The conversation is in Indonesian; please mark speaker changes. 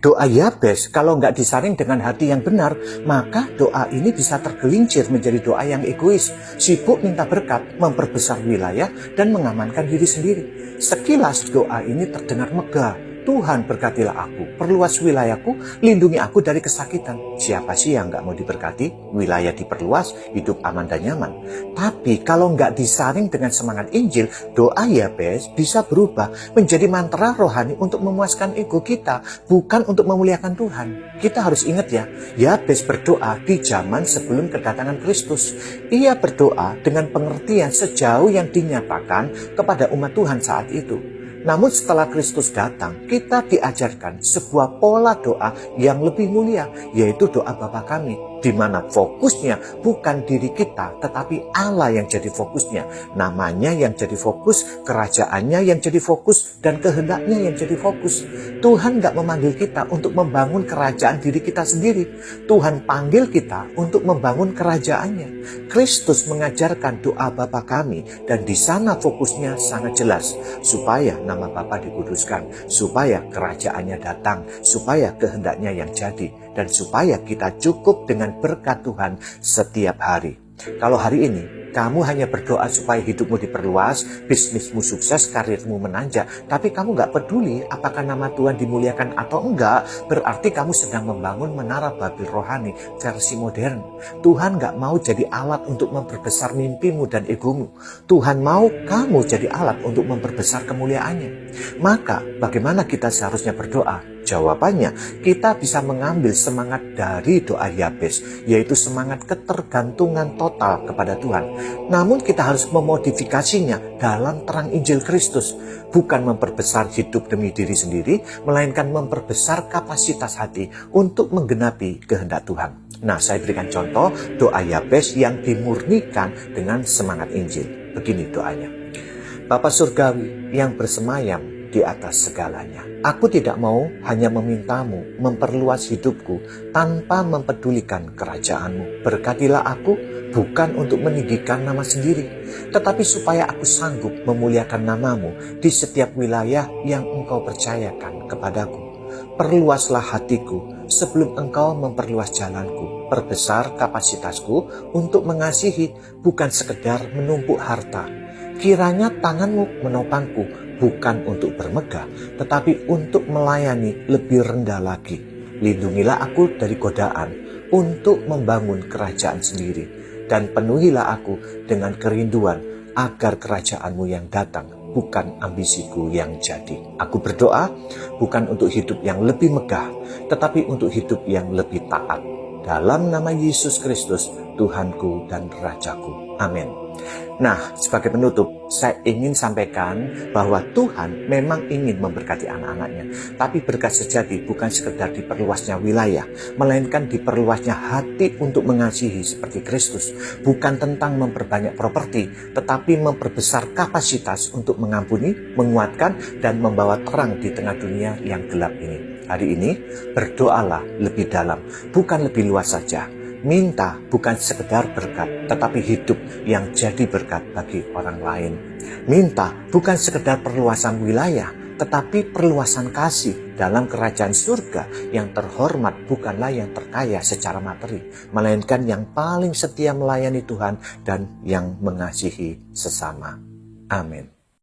Speaker 1: Doa Yabes kalau nggak disaring dengan hati yang benar, maka doa ini bisa tergelincir menjadi doa yang egois, sibuk minta berkat, memperbesar wilayah, dan mengamankan diri sendiri. Sekilas doa ini terdengar megah. Tuhan berkatilah aku, perluas wilayahku, lindungi aku dari kesakitan. Siapa sih yang nggak mau diberkati? Wilayah diperluas, hidup aman dan nyaman. Tapi kalau nggak disaring dengan semangat Injil, doa Yabes bisa berubah menjadi mantra rohani untuk memuaskan ego kita, bukan untuk memuliakan Tuhan. Kita harus ingat ya, Yabes berdoa di zaman sebelum kedatangan Kristus. Ia berdoa dengan pengertian sejauh yang dinyatakan kepada umat Tuhan saat itu. Namun setelah Kristus datang, kita diajarkan sebuah pola doa yang lebih mulia, yaitu doa Bapa kami, di mana fokusnya bukan diri kita, tetapi Allah yang jadi fokusnya. Namanya yang jadi fokus, kerajaannya yang jadi fokus, dan kehendaknya yang jadi fokus. Tuhan gak memanggil kita untuk membangun kerajaan diri kita sendiri. Tuhan panggil kita untuk membangun kerajaannya. Kristus mengajarkan doa Bapa kami, dan di sana fokusnya sangat jelas, supaya nama Bapa dikuduskan, supaya kerajaannya datang, supaya kehendaknya yang jadi, dan supaya kita cukup dengan berkat Tuhan setiap hari. Kalau hari ini kamu hanya berdoa supaya hidupmu diperluas, bisnismu sukses, karirmu menanjak, tapi kamu gak peduli apakah nama Tuhan dimuliakan atau enggak, berarti kamu sedang membangun menara Babel rohani versi modern. Tuhan gak mau jadi alat untuk memperbesar mimpimu dan egomu. Tuhan mau kamu jadi alat untuk memperbesar kemuliaannya. Maka bagaimana kita seharusnya berdoa? Jawabannya, kita bisa mengambil semangat dari doa Yabes, yaitu semangat ketergantungan total kepada Tuhan. Namun kita harus memodifikasinya dalam terang Injil Kristus, bukan memperbesar hidup demi diri sendiri, melainkan memperbesar kapasitas hati untuk menggenapi kehendak Tuhan. Nah, saya berikan contoh doa Yabes yang dimurnikan dengan semangat Injil. Begini doanya. Bapa Surgawi yang bersemayam di atas segalanya. Aku tidak mau hanya memintamu memperluas hidupku tanpa mempedulikan kerajaanmu. Berkatilah aku bukan untuk meninggikan nama sendiri, tetapi supaya aku sanggup memuliakan namamu di setiap wilayah yang engkau percayakan kepadaku. Perluaslah hatiku sebelum engkau memperluas jalanku. Perbesar kapasitasku untuk mengasihi, bukan sekedar menumpuk harta. Kiranya tanganmu menopangku, bukan untuk bermegah, tetapi untuk melayani lebih rendah lagi. Lindungilah aku dari godaan untuk membangun kerajaan sendiri, dan penuhilah aku dengan kerinduan agar kerajaanmu yang datang, bukan ambisiku yang jadi. Aku berdoa bukan untuk hidup yang lebih megah, tetapi untuk hidup yang lebih taat. Dalam nama Yesus Kristus, Tuhanku dan Rajaku. Amin. Nah, sebagai penutup, saya ingin sampaikan bahwa Tuhan memang ingin memberkati anak-anaknya. Tapi berkat sejati bukan sekedar diperluasnya wilayah, melainkan diperluasnya hati untuk mengasihi seperti Kristus. Bukan tentang memperbanyak properti, tetapi memperbesar kapasitas untuk mengampuni, menguatkan, dan membawa terang di tengah dunia yang gelap ini. Hari ini, berdoalah lebih dalam, bukan lebih luas saja. Minta bukan sekedar berkat, tetapi hidup yang jadi berkat bagi orang lain. Minta bukan sekedar perluasan wilayah, tetapi perluasan kasih dalam kerajaan surga yang terhormat bukanlah yang terkaya secara materi, melainkan yang paling setia melayani Tuhan dan yang mengasihi sesama. Amin.